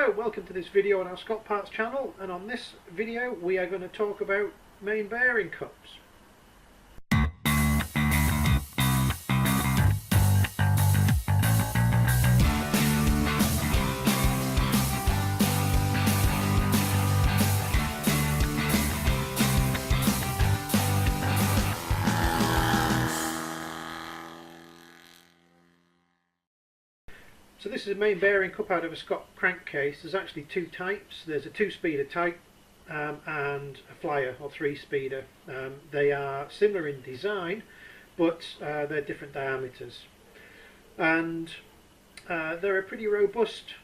Hello, welcome to this video on our Scottparts channel, and on this video we are going to talk about main bearing cups. So this is a main bearing cup out of a Scott crankcase. There's actually two types. There's a 2-speeder type and a flyer or 3-speeder. They are similar in design, but they're different diameters. And they're a pretty robust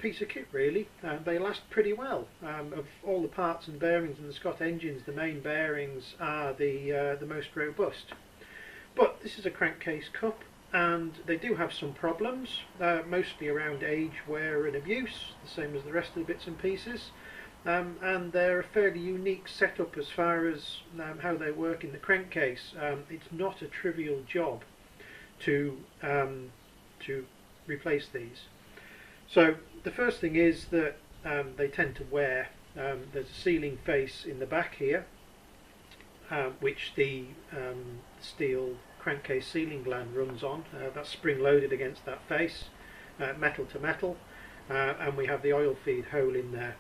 piece of kit, really. They last pretty well. Of all the parts and bearings in the Scott engines, the main bearings are the most robust. But this is a crankcase cup, and they do have some problems, mostly around age, wear and abuse, the same as the rest of the bits and pieces. And they're a fairly unique setup as far as how they work in the crankcase. It's not a trivial job to replace these. So the first thing is that they tend to wear. There's a sealing face in the back here, which the steel crankcase sealing gland runs on. That's spring loaded against that face, metal to metal, and we have the oil feed hole in there.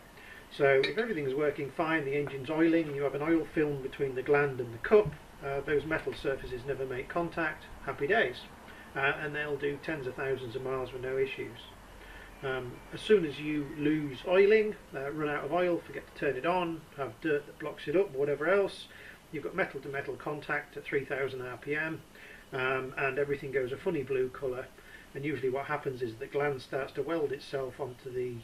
So if everything's working fine, the engine's oiling, you have an oil film between the gland and the cup, those metal surfaces never make contact, happy days, and they'll do tens of thousands of miles with no issues. As soon as you lose oiling, run out of oil, forget to turn it on, have dirt that blocks it up, whatever else, you've got metal to metal contact at 3000 RPM, and everything goes a funny blue colour, and usually what happens is the gland starts to weld itself onto the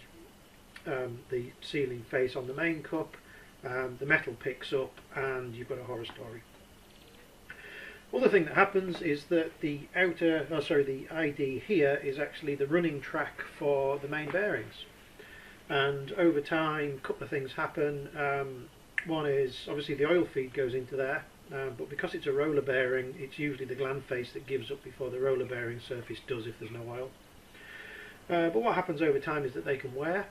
sealing face on the main cup, the metal picks up, and you've got a horror story. Other thing that happens is that the the ID here is actually the running track for the main bearings, and over time a couple of things happen. One is obviously the oil feed goes into there, but because it's a roller bearing, it's usually the gland face that gives up before the roller bearing surface does if there's no oil. But what happens over time is that they can wear,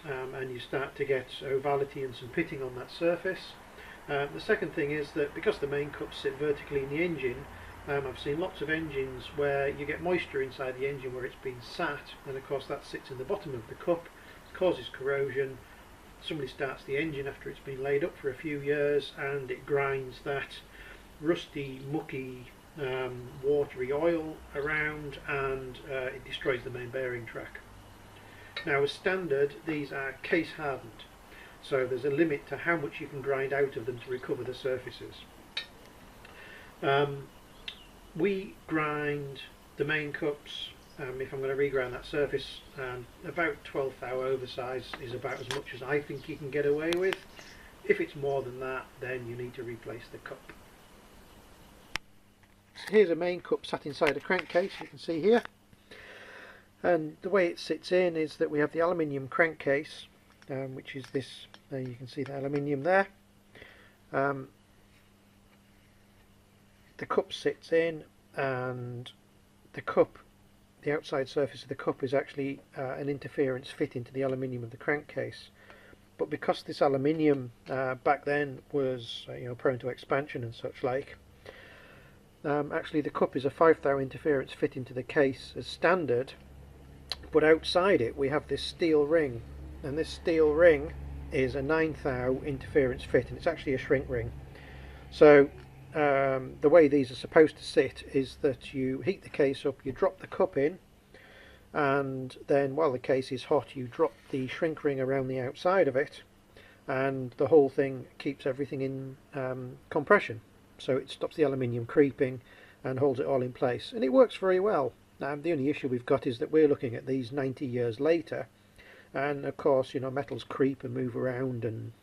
and you start to get ovality and some pitting on that surface. The second thing is that because the main cups sit vertically in the engine, I've seen lots of engines where you get moisture inside the engine where it's been sat, and of course that sits in the bottom of the cup, causes corrosion. Somebody starts the engine after it's been laid up for a few years, and it grinds that rusty, mucky, watery oil around, and it destroys the main bearing track. Now, as standard, these are case hardened, so there's a limit to how much you can grind out of them to recover the surfaces. We grind the main cups, if I'm going to regrind that surface, about 12th hour oversize is about as much as I think you can get away with. If it's more than that, then you need to replace the cup. So here's a main cup sat inside a crankcase, you can see here. And the way it sits in is that we have the aluminium crankcase, which is this, you can see the aluminium there. The cup sits in, and the outside surface of the cup is actually an interference fit into the aluminium of the crankcase. But because this aluminium back then was prone to expansion and such like, actually the cup is a 5 thou interference fit into the case as standard, but outside it we have this steel ring, and this steel ring is a 9 thou interference fit, and it's actually a shrink ring. So the way these are supposed to sit is that you heat the case up, you drop the cup in, and then while the case is hot you drop the shrink ring around the outside of it, and the whole thing keeps everything in compression, so it stops the aluminium creeping and holds it all in place, and it works very well. The only issue we've got is that we're looking at these 90 years later, and of course metals creep and move around, and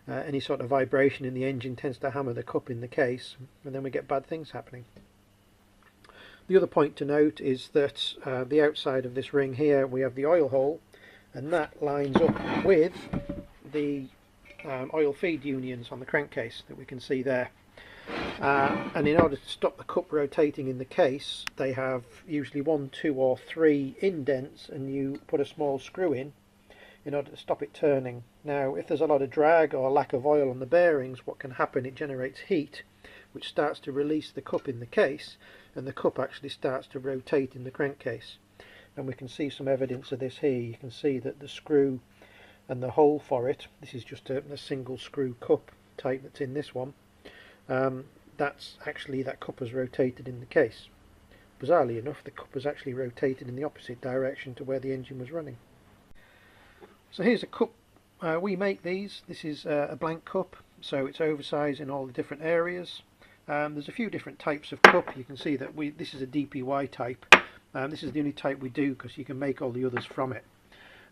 any sort of vibration in the engine tends to hammer the cup in the case, and then we get bad things happening. The other point to note is that the outside of this ring here we have the oil hole, and that lines up with the oil feed unions on the crankcase that we can see there. And in order to stop the cup rotating in the case, they have usually 1, 2 or 3 indents, and you put a small screw in, in order to stop it turning. Now, if there's a lot of drag or lack of oil on the bearings, what can happen, it generates heat, which starts to release the cup in the case, and the cup actually starts to rotate in the crankcase. And we can see some evidence of this here. You can see that the screw and the hole for it, this is just a single screw cup type that's in this one, that's actually, that cup has rotated in the case. Bizarrely enough, the cup was actually rotated in the opposite direction to where the engine was running. So here's a cup. We make these. This is a blank cup, so it's oversized in all the different areas. There's a few different types of cup. You can see that this is a DPY type. This is the only type we do because you can make all the others from it.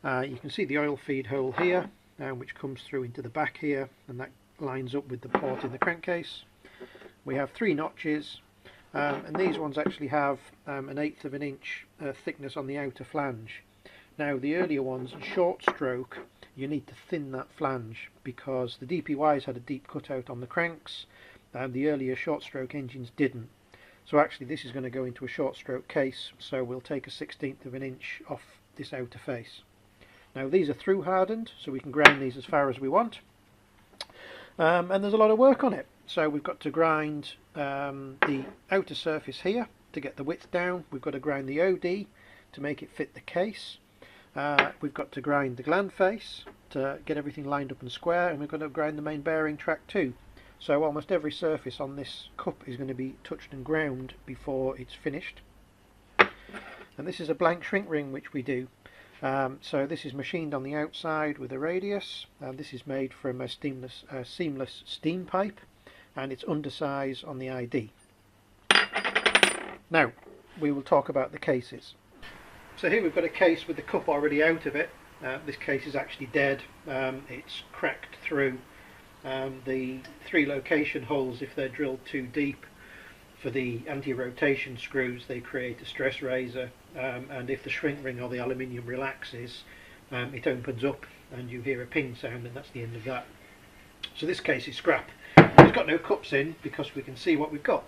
You can see the oil feed hole here, which comes through into the back here, and that lines up with the port in the crankcase. We have 3 notches, and these ones actually have an 1/8 of an inch thickness on the outer flange. Now, the earlier ones, short stroke, you need to thin that flange because the DPYs had a deep cutout on the cranks, and the earlier short stroke engines didn't. So actually this is going to go into a short stroke case, so we'll take a 1/16 of an inch off this outer face. Now, these are through hardened, so we can grind these as far as we want, and there's a lot of work on it. So we've got to grind the outer surface here to get the width down. We've got to grind the OD to make it fit the case. We've got to grind the gland face to get everything lined up and square, and we've got to grind the main bearing track too. So almost every surface on this cup is going to be touched and ground before it's finished. And this is a blank shrink ring which we do. So this is machined on the outside with a radius, and this is made from a seamless steam pipe, and it's undersize on the ID. Now we will talk about the cases. So here we've got a case with the cup already out of it. This case is actually dead. It's cracked through. The 3 location holes, if they're drilled too deep for the anti-rotation screws, they create a stress raiser, and if the shrink ring or the aluminium relaxes, it opens up and you hear a ping sound, and that's the end of that. So this case is scrap. It's got no cups in because we can see what we've got.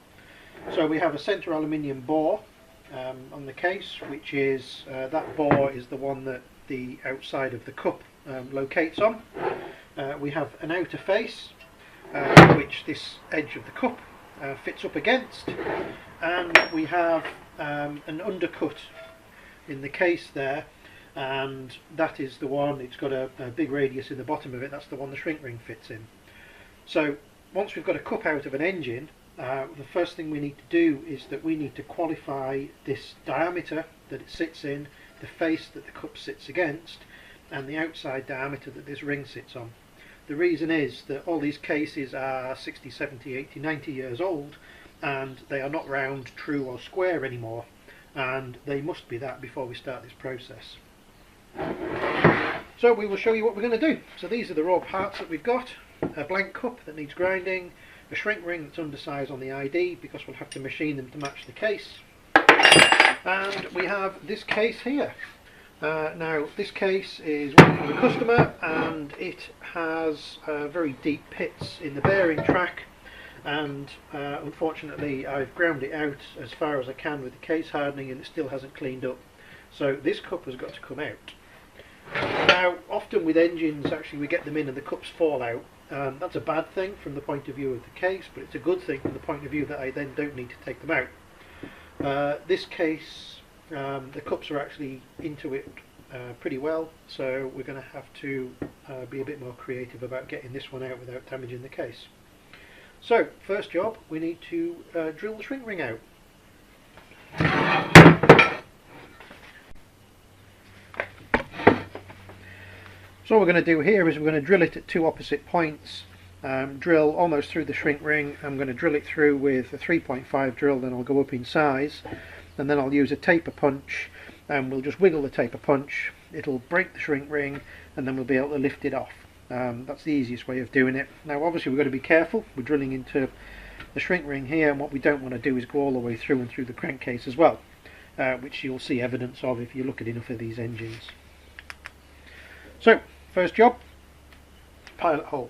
So we have a centre aluminium bore on the case, which is that bore is the one that the outside of the cup locates on. We have an outer face which this edge of the cup fits up against, and we have an undercut in the case there, and that is the one, it's got a big radius in the bottom of it, that's the one the shrink ring fits in. So once we've got a cup out of an engine, the first thing we need to do is that we need to qualify this diameter that it sits in, the face that the cup sits against, and the outside diameter that this ring sits on. The reason is that all these cases are 60, 70, 80, 90 years old, and they are not round, true or square anymore, and they must be that before we start this process. So we will show you what we're going to do. So these are the raw parts that we've got: a blank cup that needs grinding, a shrink ring that's undersized on the ID because we'll have to machine them to match the case, and we have this case here. Now this case is one from the customer, and it has very deep pits in the bearing track, and unfortunately I've ground it out as far as I can with the case hardening, and it still hasn't cleaned up. So this cup has got to come out. Now often with engines, actually we get them in and the cups fall out. That's a bad thing from the point of view of the case, but it's a good thing from the point of view that I then don't need to take them out. This case, the cups are actually into it pretty well, so we're going to have to be a bit more creative about getting this one out without damaging the case. So first job, we need to drill the shrink ring out. So what we're going to do here is we're going to drill it at 2 opposite points, drill almost through the shrink ring. I'm going to drill it through with a 3.5 drill, then I'll go up in size, and then I'll use a taper punch, and we'll just wiggle the taper punch. It'll break the shrink ring, and then we'll be able to lift it off. That's the easiest way of doing it. Now obviously we've got to be careful. We're drilling into the shrink ring here, and what we don't want to do is go all the way through and through the crankcase as well, which you'll see evidence of if you look at enough of these engines. So first job, pilot hole.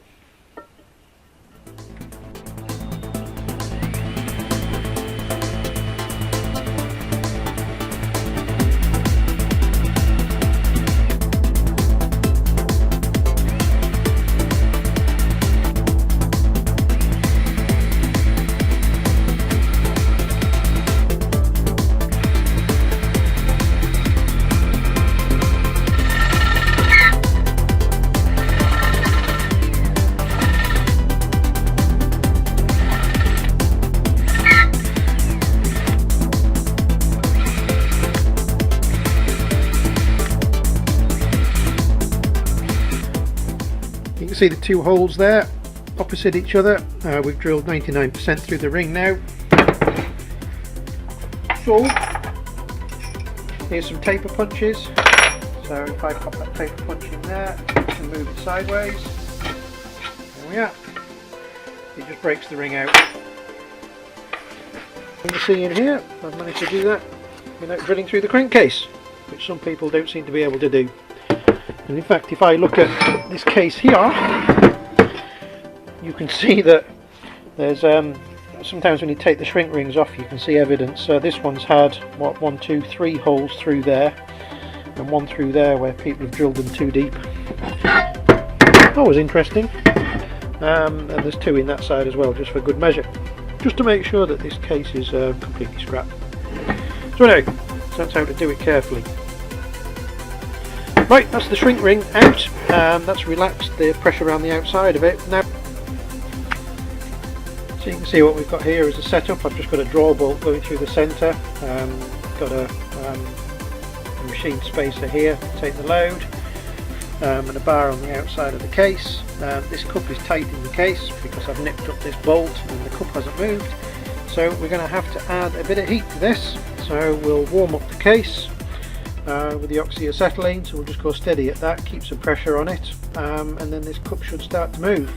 can see the two holes there opposite each other. We've drilled 99% through the ring now. So here's some taper punches. So if I pop that taper punch in there and move it sideways, there we are. It just breaks the ring out. You can see in here, I've managed to do that without drilling through the crankcase, which some people don't seem to be able to do. And in fact, if I look at this case here, you can see that there's sometimes when you take the shrink rings off, you can see evidence. So this one's had what, 1, 2, 3 holes through there, and one through there where people have drilled them too deep. That was interesting. And there's 2 in that side as well, just for good measure, just to make sure that this case is completely scrapped. So anyway, that's how to do it carefully. Right, that's the shrink ring out. That's relaxed the pressure around the outside of it. Now, so you can see what we've got here is a setup. I've just got a draw bolt going through the centre. Got a machine spacer here to take the load, and a bar on the outside of the case. This cup is tight in the case because I've nipped up this bolt and the cup hasn't moved. So we're going to have to add a bit of heat to this. So we'll warm up the case with the oxyacetylene, so we'll just go steady at that, keep some pressure on it, and then this cup should start to move.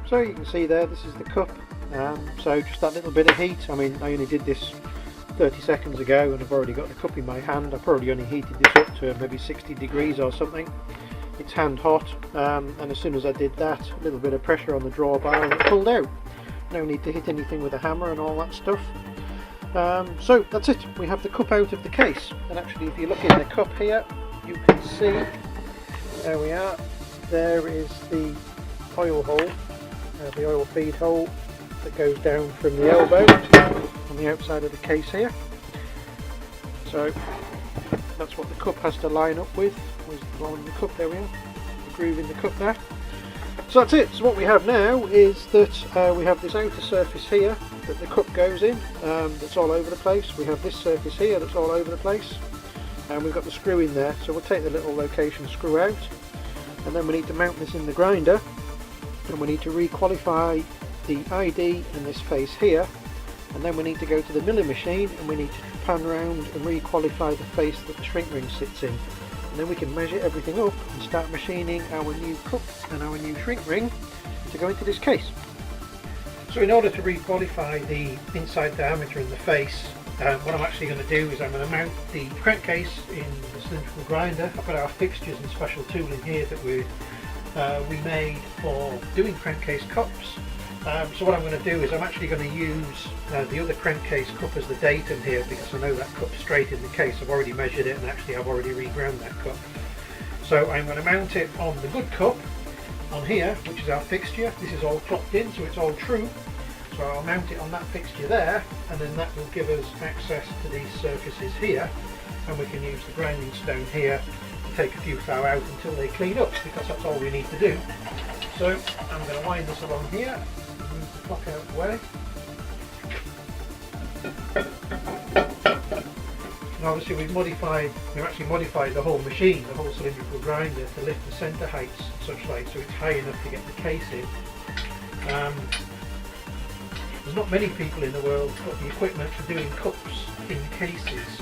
So you can see there, this is the cup. So just that little bit of heat. I mean, I only did this 30 seconds ago and I've already got the cup in my hand. I probably only heated this up to maybe 60 degrees or something. It's hand hot, and as soon as I did that, a little bit of pressure on the drawbar and it pulled out. No need to hit anything with a hammer and all that stuff. So that's it, we have the cup out of the case. And actually, if you look in the cup here, you can see, there we are, there is the oil hole, the oil feed hole that goes down from the elbow on the outside of the case here. So that's what the cup has to line up with. Where's the blow in the cup? There we are, the groove in the cup there. So that's it. So what we have now is that we have this outer surface here that the cup goes in, that's all over the place. We have this surface here that's all over the place, and we've got the screw in there. So we'll take the little location screw out, and then we need to mount this in the grinder, and we need to re-qualify the ID in this face here, and then we need to go to the milling machine and we need to pan around and re-qualify the face that the shrink ring sits in, and then we can measure everything up and start machining our new cup and our new shrink ring to go into this case. So in order to re-qualify the inside diameter in the face, what I'm actually going to do is I'm going to mount the crankcase in the cylindrical grinder. I've got our fixtures and special tool in here that we made for doing crankcase cups. So what I'm going to do is I'm actually going to use the other crankcase cup as the datum here, because I know that cup's straight in the case. I've already measured it and actually I've already reground that cup. So I'm going to mount it on the good cup on here, which is our fixture. This is all clocked in, so it's all true. So I'll mount it on that fixture there, and then that will give us access to these surfaces here, and we can use the grinding stone here to take a few thou out until they clean up, because that's all we need to do. So I'm going to wind this along here, move the clock out of the way. And obviously we've actually modified the whole machine, the whole cylindrical grinder, to lift the centre heights and such like, so it's high enough to get the case in. There's not many people in the world who've got the equipment for doing cups in cases.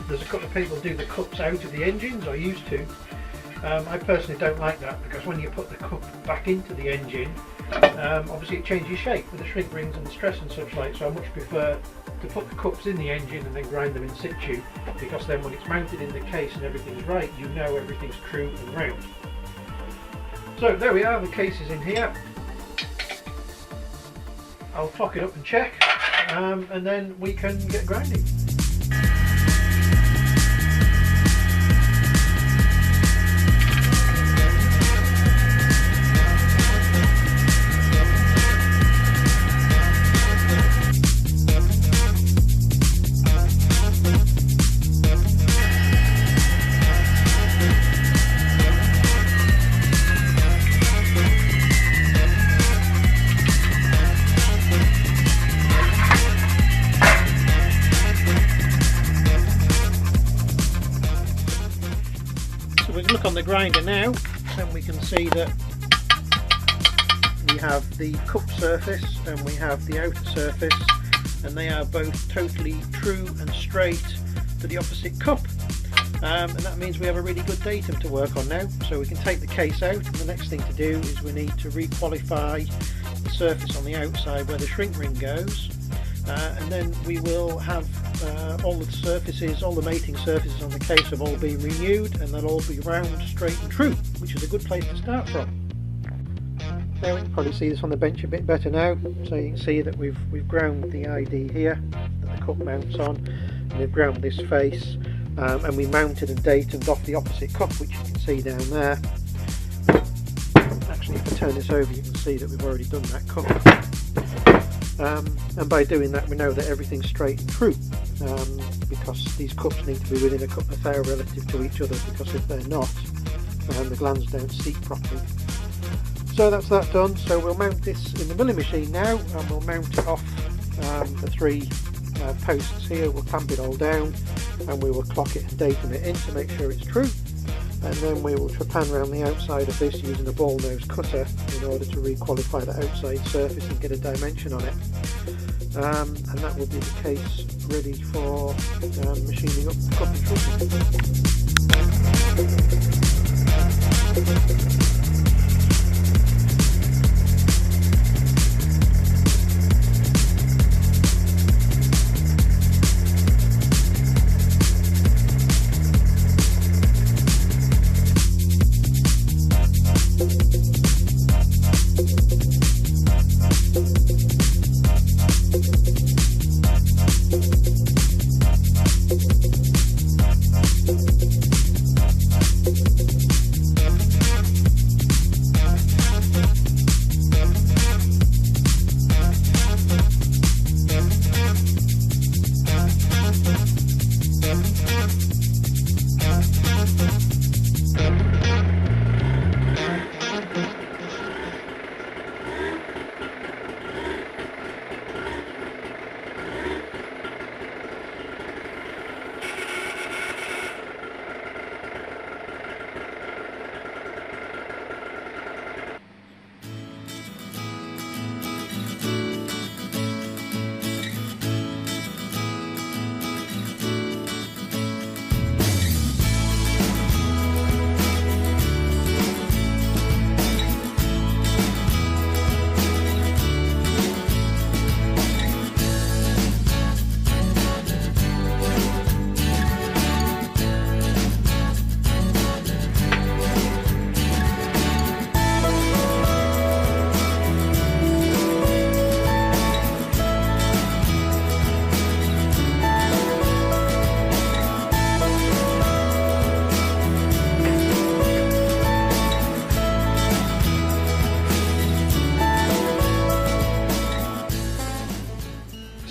There's a couple of people who do the cups out of the engines, or used to. I personally don't like that, because when you put the cup back into the engine, Obviously it changes shape with the shrink rings and the stress and such like, so I much prefer to put the cups in the engine and then grind them in situ, because then when it's mounted in the case and everything's right, you know everything's true and round. So there we are, the case is in here. I'll clock it up and check, and then we can get grinding. We can look on the grinder now, and we can see that we have the cup surface and we have the outer surface, and they are both totally true and straight to the opposite cup, and that means we have a really good datum to work on now. So we can take the case out, and the next thing to do is we need to re-qualify the surface on the outside where the shrink ring goes, and then we will have all the surfaces, all the mating surfaces on the case have all been renewed, and they'll all be round, straight and true, which is a good place to start from. Now we can probably see this on the bench a bit better now, so you can see that we've ground the ID here that the cup mounts on, and we've ground this face, and we mounted and datumed off the opposite cup, which you can see down there. Actually, if I turn this over, you can see that we've already done that cup. And by doing that, we know that everything's straight and true, because these cups need to be within a couple of thou relative to each other, because if they're not, the glands don't seat properly. So that's that done. So we'll mount this in the milling machine now, and we'll mount it off the three posts here. We'll clamp it all down, and we will clock it and datum it in to make sure it's true. And then we will trepan around the outside of this using a ball nose cutter in order to re-qualify the outside surface and get a dimension on it. And that will be the case ready for machining up the cup and shrink.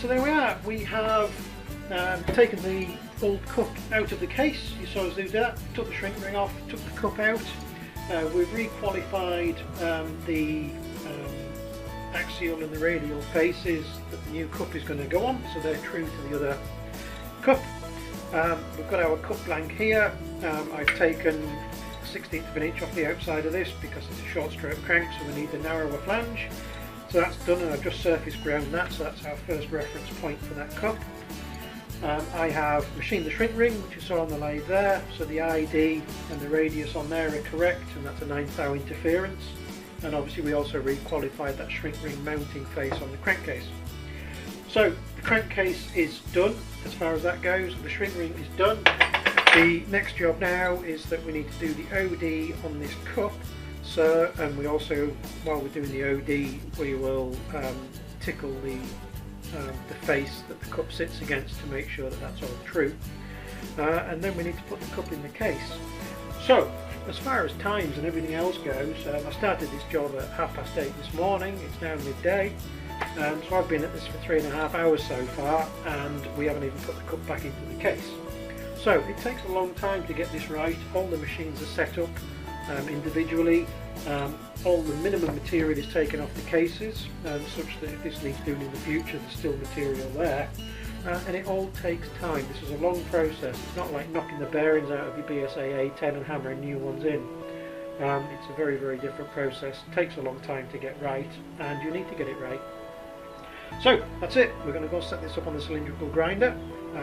So there we are, we have taken the old cup out of the case. You saw us do that, took the shrink ring off, took the cup out. We've re-qualified the axial and the radial faces that the new cup is going to go on, so they're true to the other cup. We've got our cup blank here. I've taken 1/16 of an inch off the outside of this because it's a short stroke crank, so we need the narrower flange. So that's done, and I've just surface ground that, so that's our first reference point for that cup. I have machined the shrink ring, which you saw on the lathe there, so the ID and the radius on there are correct, and that's a 9 thou interference. and obviously we also re-qualified that shrink ring mounting face on the crankcase. So the crankcase is done as far as that goes, the shrink ring is done. The next job now is that we need to do the OD on this cup. So, and we also, while we're doing the OD, we will tickle the face that the cup sits against to make sure that that's all true. And then we need to put the cup in the case. So, as far as times and everything else goes, I started this job at 8:30 this morning. It's now midday. So I've been at this for 3.5 hours so far, and we haven't even put the cup back into the case. So it takes a long time to get this right. All the machines are set up individually. All the minimum material is taken off the cases, such that if this needs doing in the future, there's still material there. And it all takes time. This is a long process. It's not like knocking the bearings out of your BSA A10 and hammering new ones in. It's a very, very different process. It takes a long time to get right, and you need to get it right. So that's it. We're going to go set this up on the cylindrical grinder,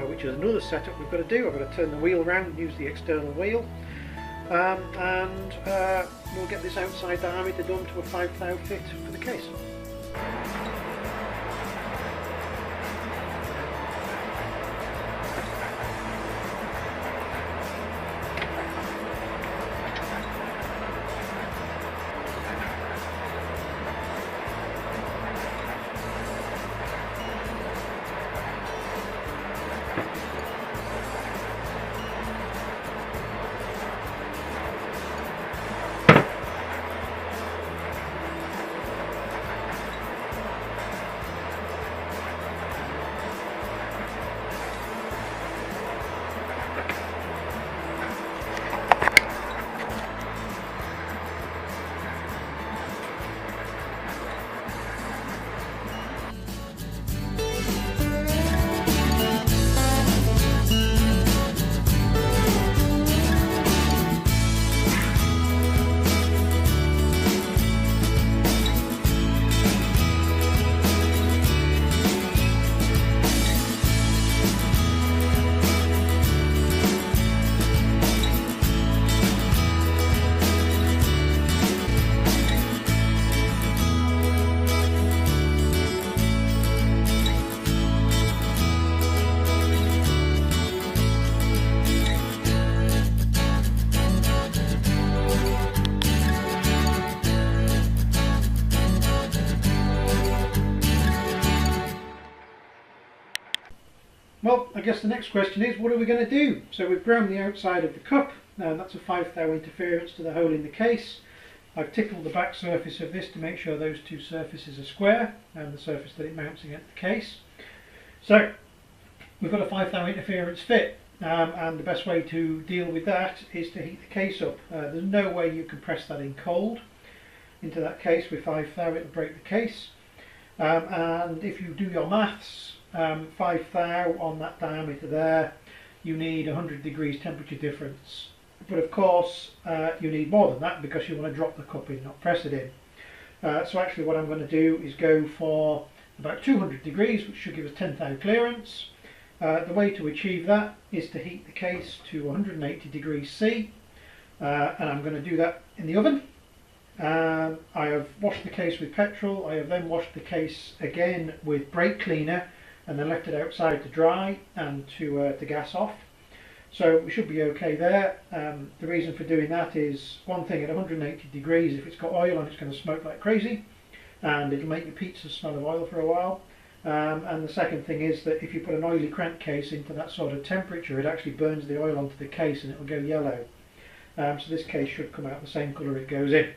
which is another setup we've got to do. I've got to turn the wheel around and use the external wheel, and we'll get this outside diameter done to a 5 thou fit for the case. Well, I guess the next question is, what are we going to do? So we've ground the outside of the cup, and that's a 5 thou interference to the hole in the case. I've tickled the back surface of this to make sure those two surfaces are square, and the surface that it mounts against the case. So we've got a 5 thou interference fit, and the best way to deal with that is to heat the case up. There's no way you can press that in cold into that case with 5 thou, it'll break the case. And if you do your maths, 5 thou on that diameter there, you need 100 degrees temperature difference. But of course you need more than that, because you want to drop the cup in, not press it in. So actually what I'm going to do is go for about 200 degrees, which should give us 10 thou clearance. The way to achieve that is to heat the case to 180 degrees C, and I'm going to do that in the oven. I have washed the case with petrol. I have then washed the case again with brake cleaner, and then left it outside to dry and to gas off. So we should be okay there. The reason for doing that is, one thing, at 180 degrees, if it's got oil on, it's going to smoke like crazy, and it'll make your pizza smell of oil for a while. And the second thing is that if you put an oily crankcase into that sort of temperature, it actually burns the oil onto the case and it will go yellow. So this case should come out the same colour it goes in.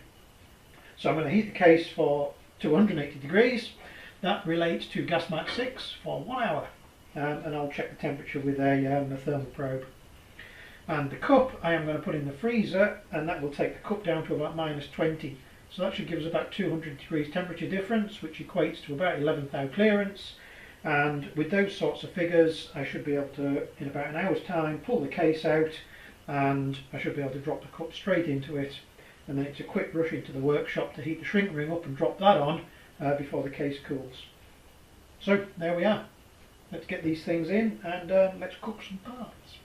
So I'm going to heat the case for 280 degrees. That relates to gas max 6 for 1 hour, and I'll check the temperature with a thermal probe. And the cup I am going to put in the freezer, and that will take the cup down to about -20. So that should give us about 200 degrees temperature difference, which equates to about 11 thou clearance. And with those sorts of figures, I should be able to, in about an hour's time, pull the case out, and I should be able to drop the cup straight into it. And then it's a quick rush into the workshop to heat the shrink ring up and drop that on before the case cools. So there we are. Let's get these things in, and let's cook some parts.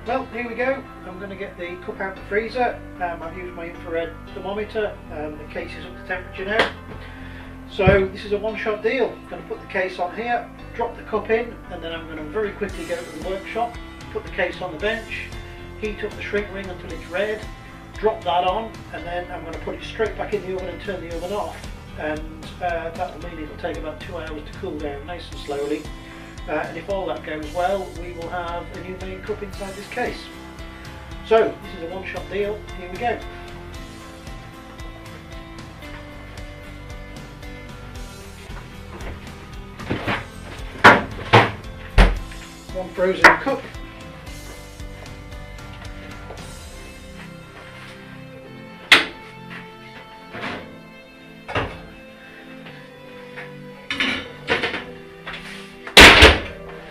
Well, here we go. I'm going to get the cup out of the freezer. I've used my infrared thermometer. The case is up to temperature now. So this is a one-shot deal. I'm going to put the case on here, drop the cup in, and then I'm going to very quickly go to the workshop, put the case on the bench, heat up the shrink ring until it's red, drop that on, and then I'm going to put it straight back in the oven and turn the oven off. And that will mean it'll take about 2 hours to cool down nice and slowly. And if all that goes well, we will have a new main cup inside this case. So this is a one-shot deal. Here we go. One frozen cup.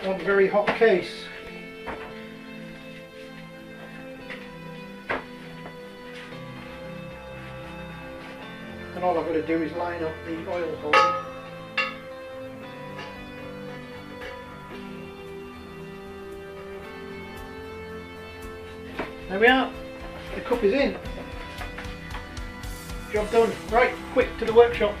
One very hot case. And all I've got to do is line up the oil hole. There we are, the cup is in. Job done. Right, quick to the workshop.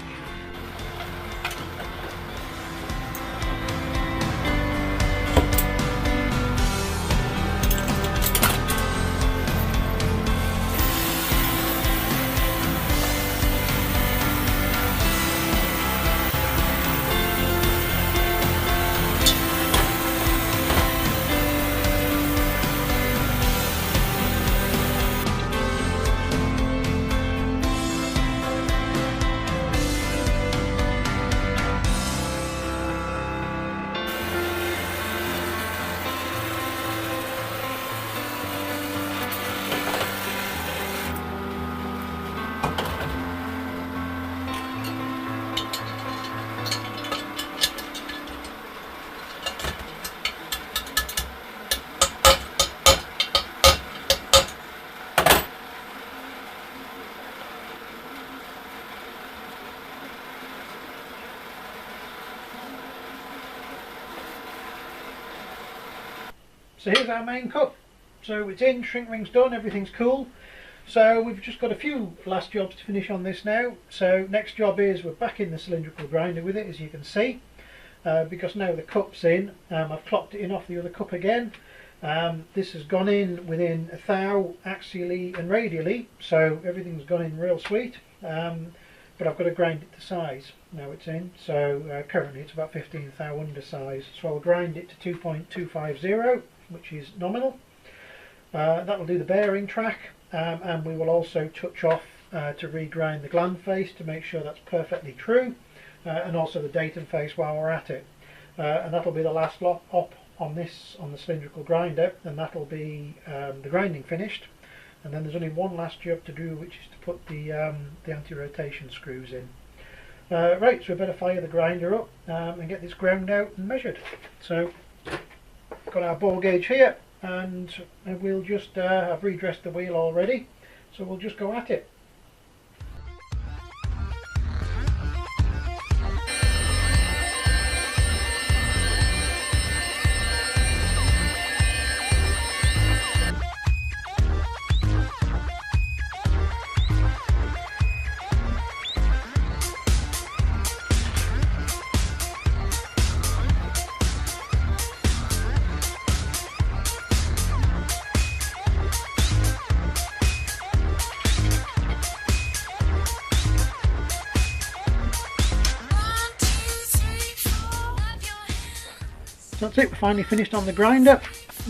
So here's our main cup. So it's in, shrink ring's done, everything's cool. So we've just got a few last jobs to finish on this now. So next job is we're back in the cylindrical grinder with it, as you can see. Because now the cup's in, I've clocked it in off the other cup again. This has gone in within a thou axially and radially, so everything's gone in real sweet. But I've got to grind it to size. Now it's in, so currently it's about 15 thou under size. So I'll grind it to 2.250, which is nominal. That'll do the bearing track, and we will also touch off to regrind the gland face to make sure that's perfectly true, and also the datum face while we're at it. And that'll be the last lot up on this, on the cylindrical grinder, and that'll be the grinding finished. And then there's only one last job to do, which is to put the anti-rotation screws in. Right, so we better fire the grinder up and get this ground out and measured. So got our bore gauge here, and we'll just I've redressed the wheel already, so we'll just go at it. That's it, we're finally finished on the grinder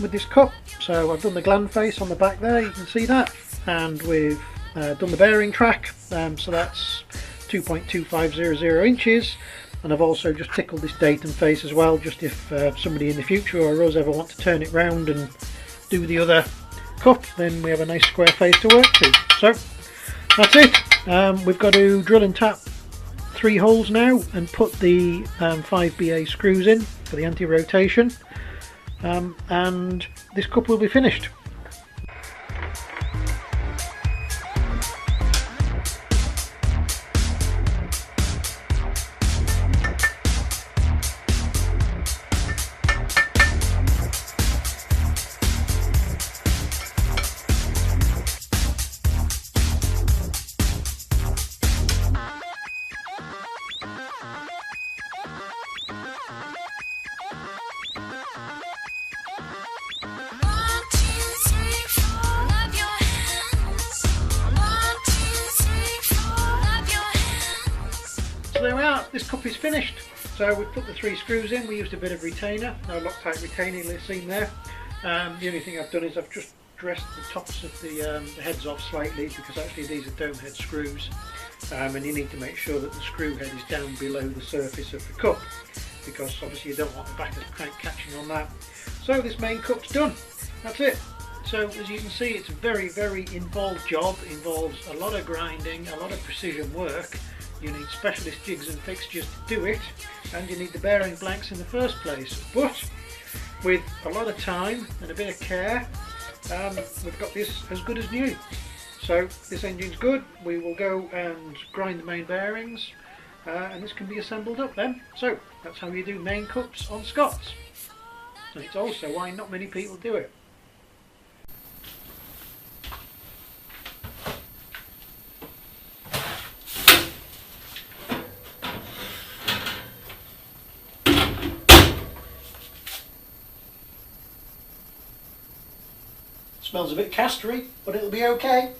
with this cup. So I've done the gland face on the back there, you can see that, and we've done the bearing track, so that's 2.2500 inches, and I've also just tickled this datum face as well, just if somebody in the future or us ever want to turn it round and do the other cup, then we have a nice square face to work to. So that's it. We've got to drill and tap 3 holes now and put the 5BA screws in for the anti-rotation, and this cup will be finished. this cup is finished. So we've put the 3 screws in. We used a bit of retainer, no Loctite retaining seam there. The only thing I've done is I've just dressed the tops of the heads off slightly, because actually these are dome head screws, and you need to make sure that the screw head is down below the surface of the cup, because obviously you don't want the back of the crank catching on that. So this main cup's done. That's it. So as you can see, it's a very, very involved job. It involves a lot of grinding, a lot of precision work. You need specialist jigs and fixtures to do it, and you need the bearing blanks in the first place. But with a lot of time and a bit of care, we've got this as good as new. So this engine's good. We will go and grind the main bearings, and this can be assembled up then. So that's how you do main cups on Scots. And it's also why not many people do it. Smells a bit castery, but it'll be okay.